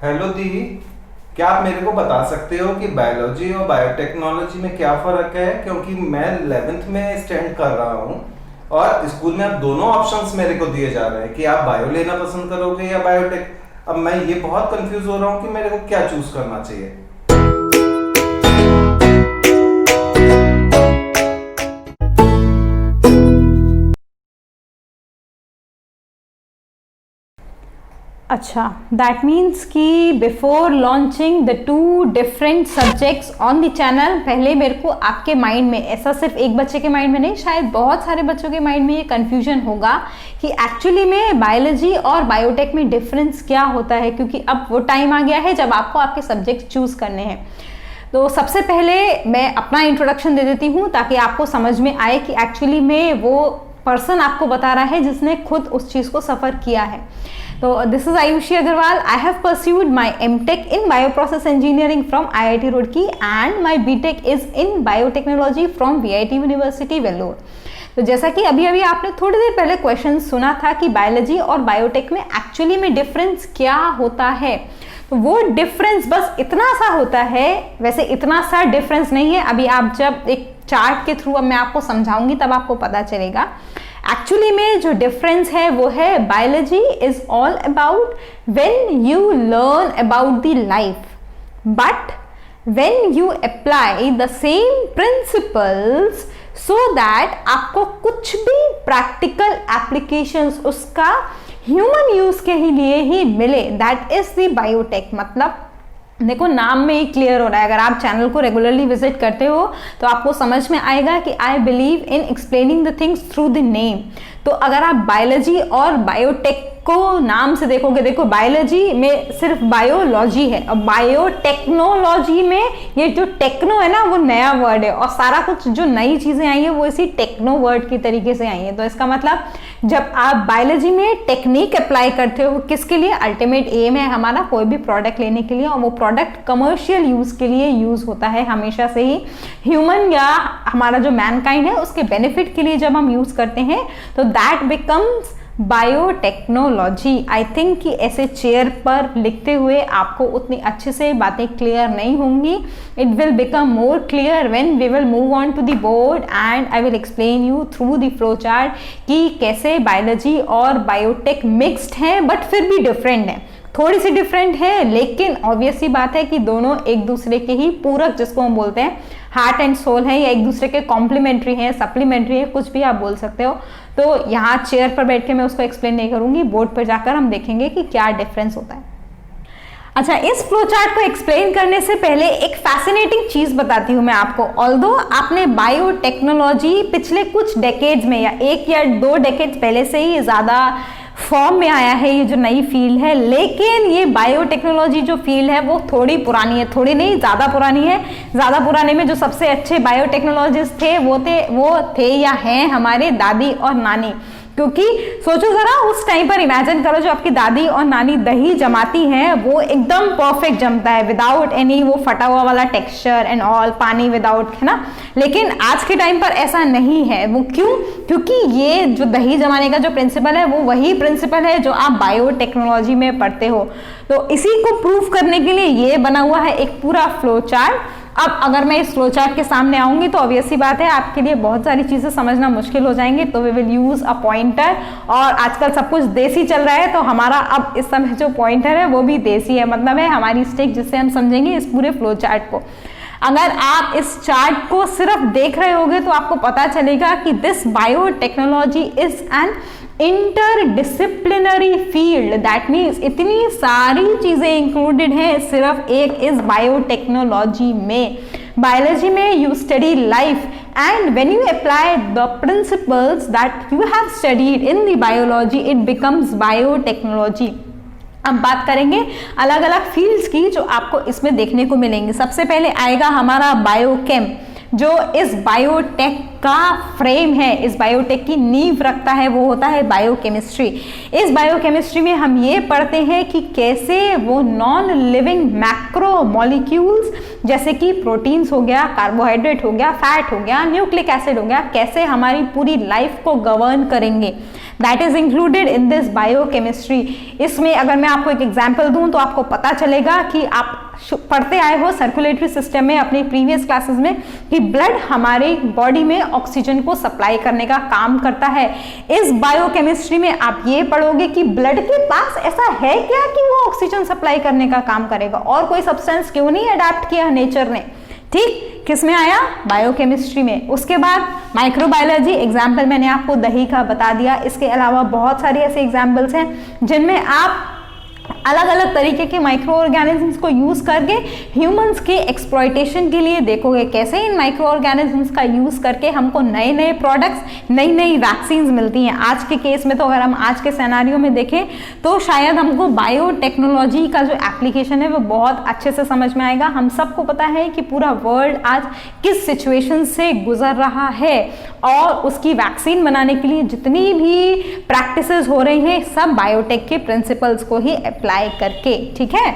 Hello दी। क्या आप मेरे को बता सकते हो कि बायोलॉजी और बायोटेक्नोलॉजी में क्या फ़र्क है? क्योंकि मैं 11th में स्टैंड कर रहा हूँ और स्कूल में अब दोनों ऑप्शंस मेरे को दिए जा रहे हैं कि आप बायो लेना पसंद करोगे या बायोटेक। अब मैं ये बहुत कंफ्यूज हो रहा हूँ कि मेरे को क्या चूज करना चाहिए। अच्छा, दैट मीन्स कि before launching the two different subjects on the channel, पहले मेरे को आपके माइंड में, ऐसा सिर्फ एक बच्चे के माइंड में नहीं, शायद बहुत सारे बच्चों के माइंड में ये कन्फ्यूजन होगा कि एक्चुअली में बायोलॉजी और बायोटेक में डिफरेंस क्या होता है, क्योंकि अब वो टाइम आ गया है जब आपको आपके सब्जेक्ट चूज करने हैं। तो सबसे पहले मैं अपना इंट्रोडक्शन दे देती हूँ ताकि आपको समझ में आए कि एक्चुअली में वो पर्सन आपको बता रहा है जिसने खुद उस चीज़ को सफ़र किया है। तो this is Ayushi Agrawal. I have pursued my MTech in Bioprocess Engineering from IIT Roorkee and my BTech is in Biotechnology from VIT University Vellore. तो जैसा कि अभी अभी आपने थोड़ी देर पहले क्वेश्चन सुना था कि बायोलॉजी और बायोटेक में एक्चुअली में डिफरेंस क्या होता है, तो वो डिफरेंस बस इतना सा होता है। वैसे इतना सा डिफरेंस नहीं है, अभी आप जब एक चार्ट के थ्रू अब मैं आपको समझाऊंगी तब आपको पता चलेगा। एक्चुअली में जो डिफरेंस है वो है biology is all about when you learn about the life, but when you apply the same principles so that आपको कुछ भी प्रैक्टिकल एप्लीकेशंस उसका ह्यूमन यूज के ही लिए ही मिले, दैट इज द बायोटेक। मतलब देखो, नाम में ही क्लियर हो रहा है। अगर आप चैनल को रेगुलरली विजिट करते हो तो आपको समझ में आएगा कि I believe in explaining the things through the name. तो अगर आप बायोलॉजी और बायोटेक को नाम से देखोगे, देखो बायोलॉजी में सिर्फ बायोलॉजी है और बायोटेक्नोलॉजी में ये जो टेक्नो है ना वो नया वर्ड है और सारा कुछ जो नई चीजें आई है वो इसी टेक्नो वर्ड की तरीके से आई है। तो इसका मतलब जब आप बायोलॉजी में टेक्निक अप्लाई करते हो, किसके लिए? अल्टीमेट एम है हमारा कोई भी प्रोडक्ट लेने के लिए और वो प्रोडक्ट कमर्शियल यूज के लिए यूज होता है हमेशा से ही। ह्यूमन या हमारा जो मैनकाइंड है उसके बेनिफिट के लिए जब हम यूज करते हैं तो that becomes biotechnology. I think कि ऐसे चेयर पर लिखते हुए आपको उतनी अच्छे से बातें क्लियर नहीं होंगी। It will become more clear when we will move on to the board and I will explain you through the flow chart कि कैसे बायोलॉजी और बायोटेक मिक्स्ड हैं बट फिर भी डिफरेंट है, थोड़ी सी डिफरेंट है, लेकिन ऑब्वियस सी बात है कि दोनों एक दूसरे के ही पूरक, जिसको हम बोलते हैं हार्ट एंड सोल है, या एक दूसरे के कॉम्प्लीमेंट्री हैं, सप्लीमेंट्री है, कुछ भी आप बोल सकते हो। तो यहाँ चेयर पर बैठ के मैं उसको एक्सप्लेन नहीं करूंगी, बोर्ड पर जाकर हम देखेंगे कि क्या डिफरेंस होता है। अच्छा, इस फ्लो चार्ट को एक्सप्लेन करने से पहले एक फैसिनेटिंग चीज बताती हूँ मैं आपको। ऑल्दो आपने बायोटेक्नोलॉजी पिछले कुछ डेकेड्स में या एक या दो डेकेड्स पहले से ही ज्यादा फॉर्म में आया है ये जो नई फील्ड है, लेकिन ये बायोटेक्नोलॉजी जो फील्ड है वो थोड़ी पुरानी है, थोड़ी नहीं ज़्यादा पुरानी है। ज़्यादा पुराने में जो सबसे अच्छे बायोटेक्नोलॉजिस्ट थे वो थे या हैं हमारे दादी और नानी। क्योंकि सोचो जरा, उस टाइम पर इमेजिन करो जो आपकी दादी और नानी दही जमाती हैं वो एकदम परफेक्ट जमता है विदाउट एनी वो फटा हुआ वाला टेक्सचर एंड ऑल, पानी विदाउट, है ना। लेकिन आज के टाइम पर ऐसा नहीं है। वो क्यों? क्योंकि ये जो दही जमाने का जो प्रिंसिपल है वो वही प्रिंसिपल है जो आप बायोटेक्नोलॉजी में पढ़ते हो। तो इसी को प्रूव करने के लिए ये बना हुआ है एक पूरा फ्लो चार्ट। अब अगर मैं इस फ्लो चार्ट के सामने आऊंगी तो ऑब्वियस सी बात है आपके लिए बहुत सारी चीजें समझना मुश्किल हो जाएंगे, तो we will use a pointer. और आजकल सब कुछ देसी चल रहा है तो हमारा अब इस समय जो पॉइंटर है वो भी देसी है, मतलब है हमारी स्टिक जिससे हम समझेंगे इस पूरे फ्लो चार्ट को। अगर आप इस चार्ट को सिर्फ देख रहे होगे तो आपको पता चलेगा कि this biotechnology is an interdisciplinary field. That means इतनी सारी चीजें इंक्लूडेड हैं सिर्फ एक इस बायोटेक्नोलॉजी में। बायोलॉजी में you study life and when you apply the principles that you have studied in the biology it becomes biotechnology. अब बात करेंगे अलग अलग फील्ड्स की जो आपको इसमें देखने को मिलेंगे। सबसे पहले आएगा हमारा बायोकेम जो इस बायोटेक का फ्रेम है, इस बायोटेक की नींव रखता है, वो होता है बायोकेमिस्ट्री। इस बायोकेमिस्ट्री में हम ये पढ़ते हैं कि कैसे वो नॉन लिविंग मैक्रो मॉलिक्यूल्स जैसे कि प्रोटीन्स हो गया, कार्बोहाइड्रेट हो गया, फैट हो गया, न्यूक्लिक एसिड हो गया, कैसे हमारी पूरी लाइफ को गवर्न करेंगे, that is included in this biochemistry. इसमें अगर मैं आपको एक एग्जांपल दूं तो आपको पता चलेगा कि आप पढ़ते आए हो सर्कुलेटरी सिस्टम में अपने प्रीवियस क्लासेस में कि ब्लड हमारे बॉडी में ऑक्सीजन को सप्लाई करने का काम करता है। इस बायोकेमिस्ट्री में आप ये पढ़ोगे कि ब्लड के पास ऐसा है क्या कि वो ऑक्सीजन सप्लाई करने का काम करेगा, और कोई सब्सटेंस क्यों नहीं अडेप्ट किया नेचर ने। ठीक, किस में आया? बायोकेमिस्ट्री में। उसके बाद माइक्रोबायोलॉजी, एग्जाम्पल मैंने आपको दही का बता दिया। इसके अलावा बहुत सारे ऐसे एग्जाम्पल्स हैं जिनमें आप अलग अलग तरीके के माइक्रो ऑर्गेनिजम्स को यूज करके ह्यूमंस के एक्सप्लॉयटेशन के लिए देखोगे कैसे इन माइक्रो ऑर्गेनिजम्स का यूज करके हमको नए नए प्रोडक्ट्स, नई नई वैक्सीन्स मिलती हैं। आज के केस में तो अगर हम आज के सिनेरियो में देखें तो शायद हमको बायोटेक्नोलॉजी का जो एप्लीकेशन है वो बहुत अच्छे से समझ में आएगा। हम सबको पता है कि पूरा वर्ल्ड आज किस सिचुएशन से गुजर रहा है और उसकी वैक्सीन बनाने के लिए जितनी भी प्रैक्टिसेस हो रही हैं सब बायोटेक के प्रिंसिपल्स को ही अप्लाई करके। ठीक है,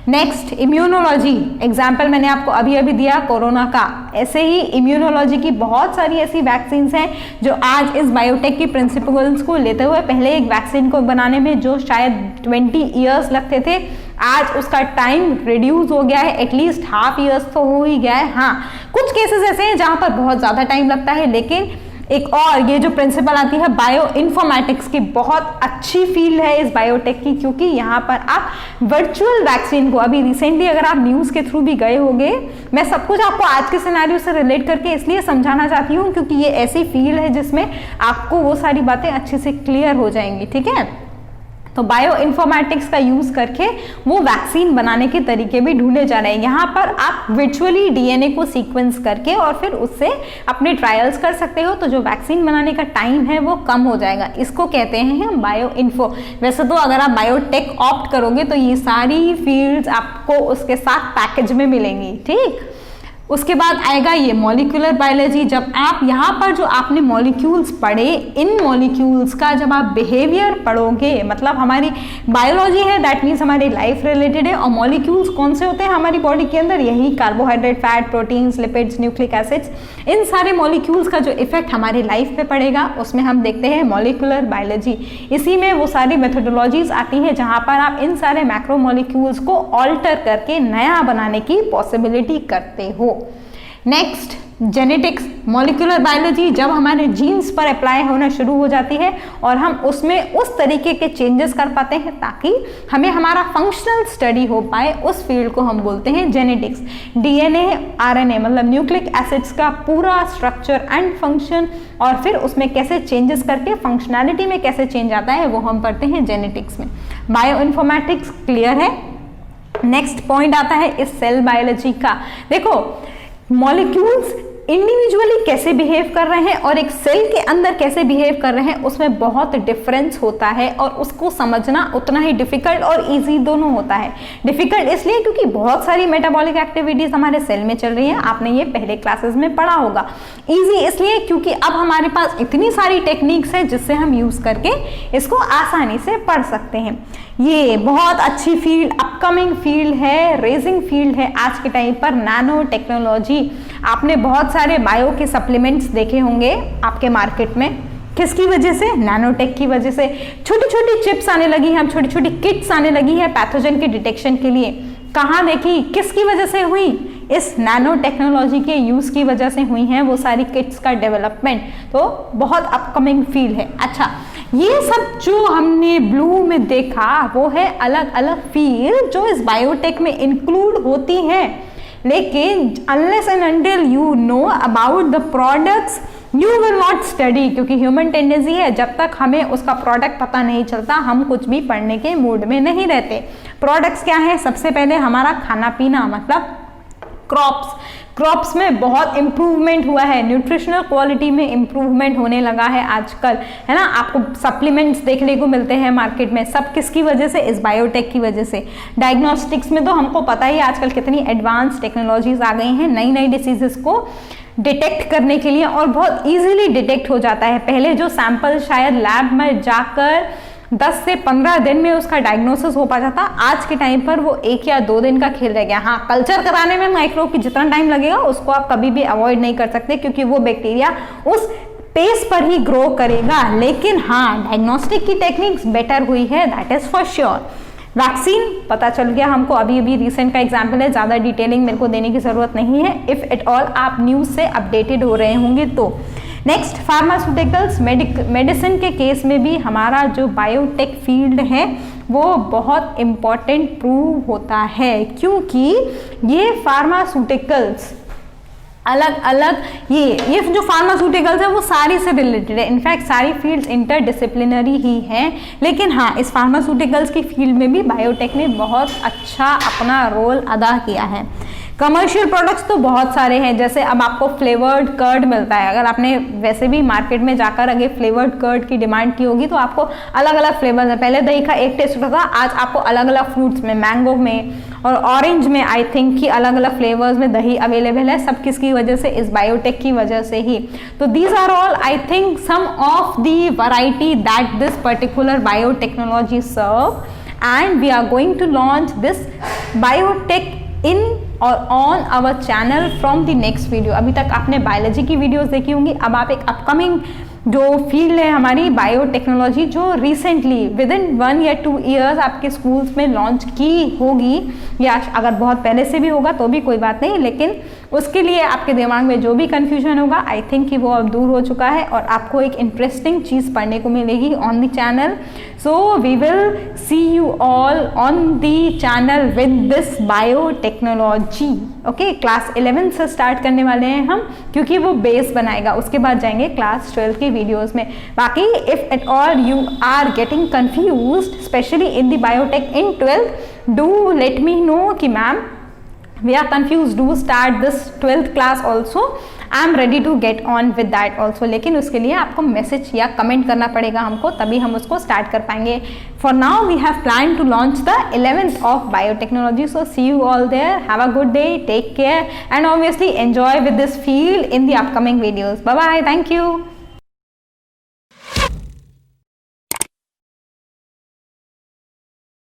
नेक्स्ट इम्यूनोलॉजी, एग्जाम्पल मैंने आपको अभी अभी दिया कोरोना का। ऐसे ही इम्यूनोलॉजी की बहुत सारी ऐसी वैक्सीन्स हैं जो आज इस बायोटेक की प्रिंसिपल्स को लेते हुए, पहले एक वैक्सीन को बनाने में जो शायद 20 ईयर्स लगते थे, आज उसका टाइम रिड्यूस हो गया है, एटलीस्ट हाफ ईयर्स तो हो ही गया है। हाँ, कुछ केसेस ऐसे हैं जहां पर बहुत ज्यादा टाइम लगता है, लेकिन एक और ये जो प्रिंसिपल आती है बायो इन्फॉर्मेटिक्स की, बहुत अच्छी फील्ड है इस बायोटेक की, क्योंकि यहाँ पर आप वर्चुअल वैक्सीन को, अभी रिसेंटली अगर आप न्यूज़ के थ्रू भी गए होंगे, मैं सब कुछ आपको आज के सिनेरियो से रिलेट करके इसलिए समझाना चाहती हूँ क्योंकि ये ऐसी फील्ड है जिसमें आपको वो सारी बातें अच्छे से क्लियर हो जाएंगी। ठीक है, तो बायो इन्फॉर्मेटिक्स का यूज करके वो वैक्सीन बनाने के तरीके भी ढूंढे जा रहे हैं। यहाँ पर आप वर्चुअली डीएनए को सीक्वेंस करके और फिर उससे अपने ट्रायल्स कर सकते हो, तो जो वैक्सीन बनाने का टाइम है वो कम हो जाएगा। इसको कहते हैं बायो इन्फो। वैसे तो अगर आप बायोटेक ऑप्ट करोगे तो ये सारी फील्ड्स आपको उसके साथ पैकेज में मिलेंगी। ठीक, उसके बाद आएगा ये मॉलिक्यूलर बायोलॉजी। जब आप यहाँ पर जो आपने मॉलिक्यूल्स पढ़े, इन मॉलिक्यूल्स का जब आप बिहेवियर पढ़ोगे, मतलब हमारी बायोलॉजी है दैट मीन्स हमारी लाइफ रिलेटेड है, और मॉलिक्यूल्स कौन से होते हैं हमारी बॉडी के अंदर, यही carbohydrate, fat, proteins, lipids, nucleic acids, इन सारे मॉलिक्यूल्स का जो इफेक्ट हमारी लाइफ पे पड़ेगा उसमें हम देखते हैं मॉलिक्यूलर बायोलॉजी। इसी में वो सारी मेथोडोलॉजीज आती हैं जहाँ पर आप इन सारे मैक्रो मॉलिक्यूल्स को ऑल्टर करके नया बनाने की पॉसिबिलिटी करते हो। नेक्स्ट जेनेटिक्स, मॉलिक्यूलर बायोलॉजी जब हमारे जीन्स पर अप्लाई होना शुरू हो जाती है और हम उसमें उस तरीके के चेंजेस कर पाते हैं ताकि हमें हमारा फंक्शनल स्टडी हो पाए, उस फील्ड को हम बोलते हैं जेनेटिक्स। डीएनए, आरएनए मतलब न्यूक्लिक एसिड्स का पूरा स्ट्रक्चर एंड फंक्शन और फिर उसमें कैसे चेंजेस करके फंक्शनैलिटी में कैसे चेंज आता है वो हम पढ़ते हैं जेनेटिक्स में। बायो इन्फॉर्मेटिक्स क्लियर है। नेक्स्ट पॉइंट आता है इस सेल बायोलॉजी का। देखो मॉलिक्यूल्स इंडिविजुअली कैसे बिहेव कर रहे हैं और एक सेल के अंदर कैसे बिहेव कर रहे हैं उसमें बहुत डिफरेंस होता है, और उसको समझना उतना ही डिफिकल्ट और इजी दोनों होता है। डिफिकल्ट इसलिए क्योंकि बहुत सारी मेटाबॉलिक एक्टिविटीज हमारे सेल में चल रही हैं, आपने ये पहले क्लासेस में पढ़ा होगा। इजी इसलिए क्योंकि अब हमारे पास इतनी सारी टेक्निक्स हैं जिससे हम यूज करके इसको आसानी से पढ़ सकते हैं। ये बहुत अच्छी फील्ड, अपकमिंग फील्ड है, रेजिंग फील्ड है आज के टाइम पर, नैनो टेक्नोलॉजी। आपने बहुत सारे बायो के सप्लीमेंट्स देखे होंगे आपके मार्केट में, किसकी वजह से? नैनोटेक की वजह से। छोटी छोटी चिप्स आने लगी हैं, छोटी छोटी किट्स आने लगी है पैथोजन के डिटेक्शन के लिए। कहाँ देखी, किसकी वजह से हुई? इस नैनो टेक्नोलॉजी के यूज की वजह से हुई हैं वो सारी किट्स का डेवलपमेंट। तो बहुत अपकमिंग फील्ड है। अच्छा, ये सब जो हमने ब्लू में देखा वो है अलग अलग फील्ड जो इस बायोटेक में इंक्लूड होती हैं, लेकिन unless and until you know about the products you will not study, क्योंकि ह्यूमन टेंडेंसी है जब तक हमें उसका प्रोडक्ट पता नहीं चलता हम कुछ भी पढ़ने के मूड में नहीं रहते। प्रोडक्ट्स क्या है? सबसे पहले हमारा खाना पीना, मतलब क्रॉप्स में बहुत इम्प्रूवमेंट हुआ है, न्यूट्रिशनल क्वालिटी में इम्प्रूवमेंट होने लगा है आजकल, है ना। आपको सप्लीमेंट्स देखने को मिलते हैं मार्केट में, सब किसकी वजह से? इस बायोटेक की वजह से। डायग्नोस्टिक्स में तो हमको पता ही आजकल कितनी एडवांस टेक्नोलॉजीज आ गई हैं नई नई डिसीजेस को डिटेक्ट करने के लिए, और बहुत इजीली डिटेक्ट हो जाता है। पहले जो सैंपल शायद लैब में जाकर 10 से 15 दिन में उसका डायग्नोसिस हो पाता था, आज के टाइम पर वो 1 या 2 दिन का खेल रह गया। हाँ, कल्चर कराने में माइक्रोब की जितना टाइम लगेगा उसको आप कभी भी अवॉइड नहीं कर सकते, क्योंकि वो बैक्टीरिया उस पेस पर ही ग्रो करेगा। लेकिन हाँ, डायग्नोस्टिक की टेक्निक्स बेटर हुई है, that is for sure. Vaccine पता चल गया हमको, अभी अभी रिसेंट का एग्जाम्पल है, ज़्यादा डिटेलिंग मेरे को देने की ज़रूरत नहीं है, इफ़ एट ऑल आप न्यूज़ से अपडेटेड हो रहे होंगे तो। नेक्स्ट, फार्मास्यूटिकल्स, मेडिसिन के केस में भी हमारा जो बायोटेक फील्ड है वो बहुत इम्पॉर्टेंट प्रूव होता है, क्योंकि ये फार्मास्यूटिकल्स अलग अलग ये जो फार्मास्यूटिकल्स है वो सारी से रिलेटेड है। इनफैक्ट सारी फील्ड्स इंटरडिसिप्लिनरी ही हैं, लेकिन हाँ, इस फार्मास्यूटिकल्स की फील्ड में भी बायोटेक ने बहुत अच्छा अपना रोल अदा किया है। कमर्शियल प्रोडक्ट्स तो बहुत सारे हैं, जैसे अब आपको फ्लेवर्ड कर्ड मिलता है। अगर आपने वैसे भी मार्केट में जाकर अगर फ्लेवर्ड कर्ड की डिमांड की होगी तो आपको अलग अलग फ्लेवर्स है। पहले दही का एक टेस्ट होता था, आज आपको अलग अलग फ्रूट्स में, मैंगो में और ऑरेंज में आई थिंक कि अलग अलग फ्लेवर्स में दही अवेलेबल है। सब किसकी वजह से? इस बायोटेक की वजह से ही। तो these are all I think some of the variety that this particular biotechnology serve, and we are going to launch this biotech in और on our channel from the next video. अभी तक आपने biology की videos देखी होंगी, अब आप एक अपकमिंग जो फील्ड है हमारी बायोटेक्नोलॉजी, जो रिसेंटली विद इन 1 या 2 ईयर्स आपके स्कूल्स में लॉन्च की होगी, या अगर बहुत पहले से भी होगा तो भी कोई बात नहीं, लेकिन उसके लिए आपके दिमाग में जो भी कन्फ्यूजन होगा आई थिंक कि वो अब दूर हो चुका है और आपको एक इंटरेस्टिंग चीज़ पढ़ने को मिलेगी on the channel. So we will see you all on the channel with this biotechnology. Okay, class 11 से स्टार्ट करने वाले हैं हम, क्योंकि वो बेस बनाएगा, उसके बाद जाएंगे क्लास 12 की वीडियोस में। बाकी if at all you are getting confused specially in the biotech in 12th, do let me know कि ma'am we are confused, do start this 12th class also, I am ready to get on with that also। लेकिन उसके लिए आपको message या comment करना पड़ेगा हमको, तभी हम उसको स्टार्ट कर पाएंगे। For now we have planned to launch the 11th of biotechnology, so see you all there, have a good day, take care and obviously enjoy with this field in the upcoming videos। Bye bye, thank you।